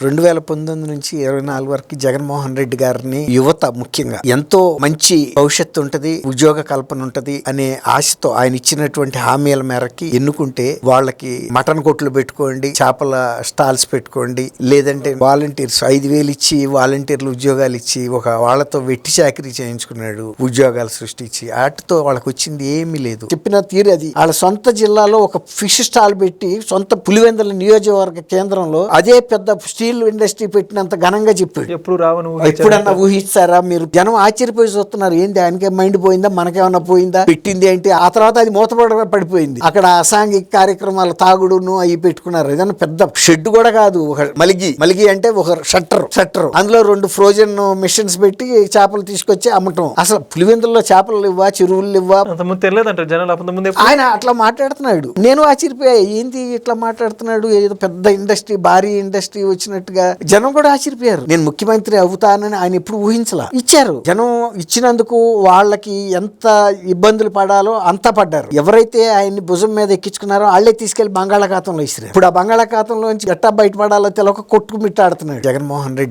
2019 నుంచి 24 వరకు జగన్మోహన్ రెడ్డి గారిని యువత ముఖ్యంగా ఎంతో మంచి భవిష్యత్తు ఉంటది, ఉద్యోగ కల్పన ఉంటది అనే ఆశతో ఆయన ఇచ్చినటువంటి హామీల మేరకి ఎన్నుకుంటే వాళ్ళకి మటన్ కొట్లు పెట్టుకోండి, చేపల స్టాల్స్ పెట్టుకోండి, లేదంటే వాలంటీర్స్ 5,000 ఇచ్చి వాలంటీర్లు ఉద్యోగాలు ఇచ్చి ఒక వాళ్ళతో వెట్టి చాకరీ చేయించుకున్నాడు, ఉద్యోగాలు సృష్టించి వాటితో వాళ్ళకి వచ్చింది ఏమీ లేదు. చెప్పిన తీరు అది. వాళ్ళ సొంత జిల్లాలో ఒక ఫిష్ స్టాల్ పెట్టి సొంత పులివెందుల నియోజకవర్గ కేంద్రంలో అదే పెద్ద స్టీల్ ఇండస్ట్రీ పెట్టినంత ఘనంగా చెప్పాడు. ఎప్పుడన్నా ఊహిస్తారా మీరు? జనం ఆశ్చర్యపోయి చూస్తున్నారు. ఏంది ఆయనకే మైండ్ పోయిందా, మనకేమన్నా పోయిందా, పెట్టింది ఏంటి? ఆ తర్వాత అది పడిపోయింది. అక్కడ అసాంఘిక కార్యక్రమాలు తాగుడును అవి పెట్టుకున్నారు. ఏదన్నా పెద్ద షెడ్ కూడా కాదు, ఒక మలిగి అంటే ఒక షట్టర్ అందులో 2 ఫ్రోజన్ మిషన్స్ పెట్టి చేపలు తీసుకొచ్చి అమ్మటం. అసలు పులివెందుల్లో చేపలు ఇవ్వా, చెరువులు ఇవ్వా, ఆయన అట్లా మాట్లాడుతున్నాడు. నేను ఆశ్చర్యపోయా, ఏంది ఇట్లా మాట్లాడుతున్నాడు, ఏదో పెద్ద ఇండస్ట్రీ, భారీ ఇండస్ట్రీ వచ్చినట్టుగా. జనం కూడా ఆశ్చర్యపోయారు. నేను ముఖ్యమంత్రి అవుతానని ఆయన ఎప్పుడు ఊహించలా. ఇచ్చారు. జనం ఇచ్చినందుకు వాళ్ళకి ఎంత ఇబ్బందులు పడాలో అంతా పడ్డారు. ఎవరైతే ఆయన్ని భుజం మీద ఎక్కించుకున్నారో వాళ్ళే తీసుకెళ్లి బంగాళాఖాతంలో ఇస్తారు. ఇప్పుడు ఆ బంగాళాఖాతంలోంచి ఎట్టా బయటపడాలో తెలియక కొట్టుకుమిట్టాడుతున్నాడు జగన్మోహన్ రెడ్డి.